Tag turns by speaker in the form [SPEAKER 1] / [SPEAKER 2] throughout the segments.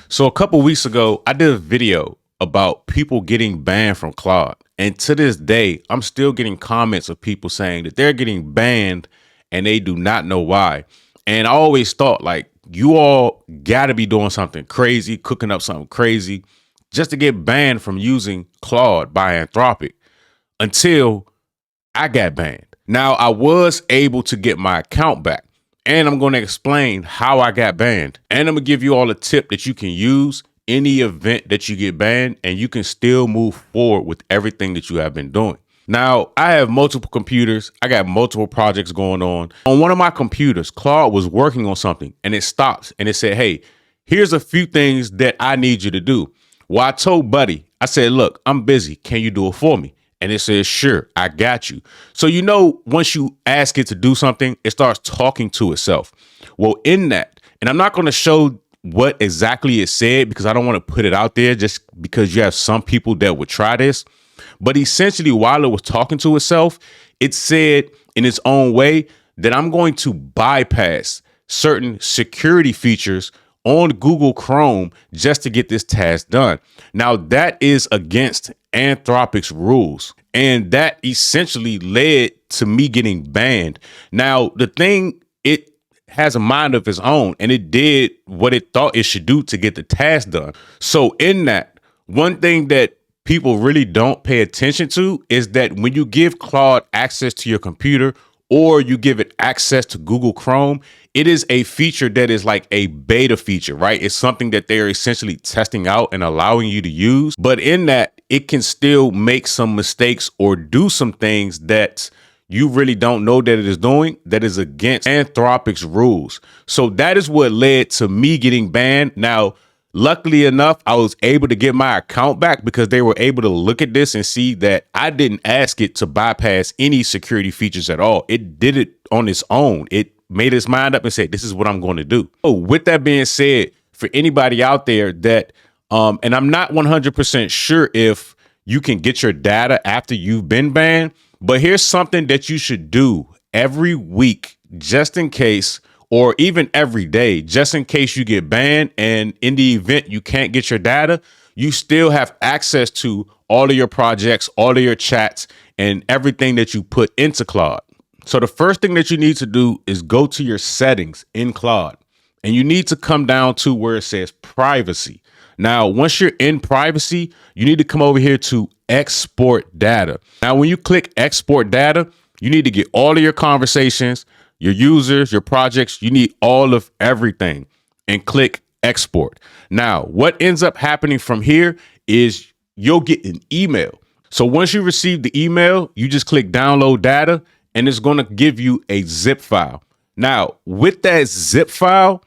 [SPEAKER 1] So a couple weeks ago, I did a video about people getting banned from Claude. And to this day, I'm still getting comments of people saying that they're getting banned and they do not know why. And I always thought like you all got to be doing something crazy, cooking up something crazy just to get banned from using Claude by Anthropic until I got banned. Now, I was able to get my account back, and I'm going to explain how I got banned. And I'm going to give you all a tip that you can use in the event that you get banned, and you can still move forward with everything that you have been doing. Now, I have multiple computers. I got multiple projects going on. On one of my computers, Claude was working on something, and it stopped, and it said, hey, here's a few things that I need you to do. Well, I told Buddy, I said, look, I'm busy. Can you do it for me? And it says, sure, I got you. So, you know, once you ask it to do something, it starts talking to itself. Well, in that, and I'm not going to show what exactly it said because I don't want to put it out there just because you have some people that would try this. But essentially, while it was talking to itself, it said in its own way that I'm going to bypass certain security features on Google Chrome just to get this task done. Now, that is against Anthropic's rules, and that essentially led to me getting banned. Now, the thing, it has a mind of its own, and it did what it thought it should do to get the task done. So in that, one thing that people really don't pay attention to is that when you give Claude access to your computer or you give it access to Google Chrome, it is a feature that is like a beta feature, right? It's something that they're essentially testing out and allowing you to use. But in that, it can still make some mistakes or do some things that you really don't know that it is doing that is against Anthropic's rules. So that is what led to me getting banned. Now, luckily enough, I was able to get my account back because they were able to look at this and see that I didn't ask it to bypass any security features at all. It did it on its own. It made its mind up and said, this is what I'm going to do. Oh, with that being said, for anybody out there that, and I'm not 100% sure if you can get your data after you've been banned, but here's something that you should do every week, just in case, or even every day, just in case you get banned. And in the event you can't get your data, you still have access to all of your projects, all of your chats, and everything that you put into Claude. So the first thing that you need to do is go to your settings in Claude, and you need to come down to where it says privacy. Now, once you're in privacy, you need to come over here to export data. Now, when you click export data, you need to get all of your conversations, your users, your projects, you need all of everything, and click export. Now, what ends up happening from here is you'll get an email. So once you receive the email, you just click download data, and it's going to give you a zip file. Now, with that zip file,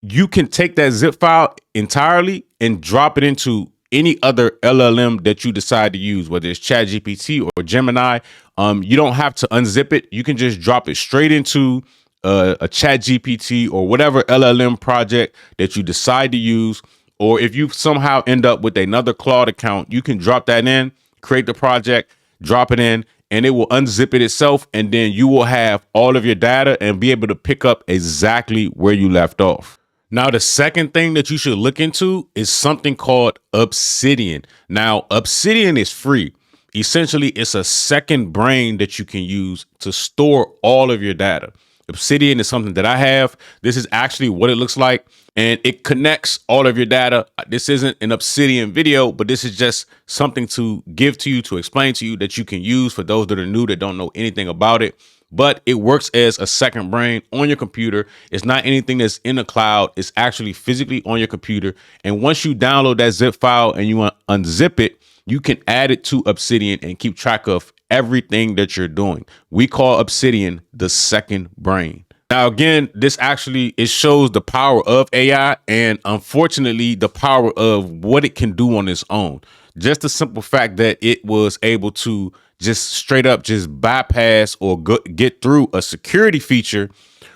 [SPEAKER 1] you can take that zip file entirely and drop it into any other LLM that you decide to use, whether it's ChatGPT or Gemini. You don't have to unzip it. You can just drop it straight into a ChatGPT or whatever LLM project that you decide to use. Or if you somehow end up with another Claude account, you can drop that in, create the project, drop it in, and it will unzip it itself. And then you will have all of your data and be able to pick up exactly where you left off. Now, the second thing that you should look into is something called Obsidian. Now, Obsidian is free. Essentially, it's a second brain that you can use to store all of your data. Obsidian is something that I have. This is actually what it looks like, and it connects all of your data. This isn't an Obsidian video, but this is just something to give to you, to explain to you that you can use for those that are new, that don't know anything about it. But it works as a second brain on your computer. It's not anything that's in the cloud. It's actually physically on your computer. And once you download that zip file and you want to unzip it, you can add it to Obsidian and keep track of everything that you're doing. We call Obsidian the second brain. Now, again, this actually, it shows the power of AI and unfortunately the power of what it can do on its own. Just the simple fact that it was able to just straight up just bypass or get through a security feature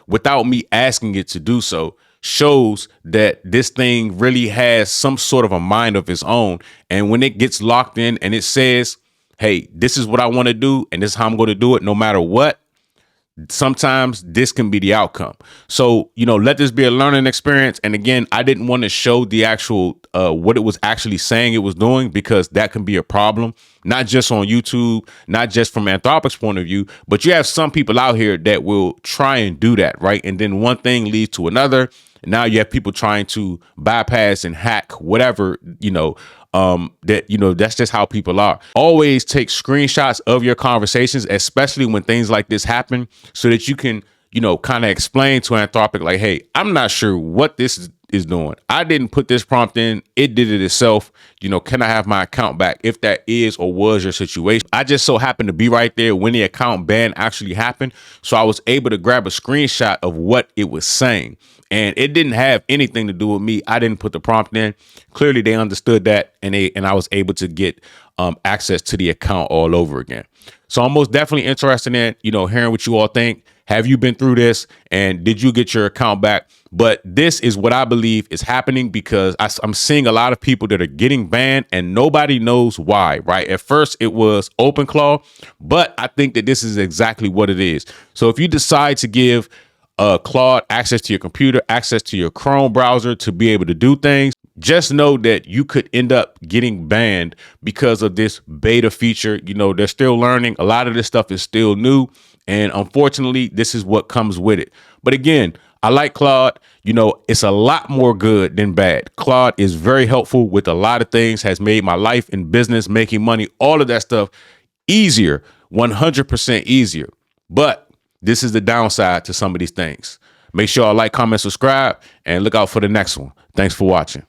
[SPEAKER 1] without me asking it to do so shows that this thing really has some sort of a mind of its own. And when it gets locked in and it says, hey, this is what I want to do and this is how I'm going to do it no matter what, sometimes this can be the outcome. So, let this be a learning experience. And again, I didn't want to show the actual what it was actually saying it was doing, because that can be a problem, not just on YouTube, not just from Anthropic's point of view, but you have some people out here that will try and do that, right? And then one thing leads to another. And now you have people trying to bypass and hack whatever, that's just how people are. Always take screenshots of your conversations, especially when things like this happen, so that you can, kind of explain to Anthropic, like, hey, I'm not sure what this is doing. I didn't put this prompt in. It did it itself. Can I have my account back if that is or was your situation? I just so happened to be right there when the account ban actually happened. So I was able to grab a screenshot of what it was saying. And it didn't have anything to do with me. I didn't put the prompt in. Clearly, they understood that, and I was able to get access to the account all over again. So I'm most definitely interested in, hearing what you all think. Have you been through this, and did you get your account back? But this is what I believe is happening, because I'm seeing a lot of people that are getting banned and nobody knows why, right? At first it was OpenClaw, but I think that this is exactly what it is. So if you decide to give Claude access to your computer, access to your Chrome browser to be able to do things, just know that you could end up getting banned because of this beta feature. They're still learning. A lot of this stuff is still new. And unfortunately, this is what comes with it. But again, I like Claude. It's a lot more good than bad. Claude is very helpful with a lot of things, has made my life in business, making money, all of that stuff easier, 100% easier. But this is the downside to some of these things. Make sure I like, comment, subscribe, and look out for the next one. Thanks for watching.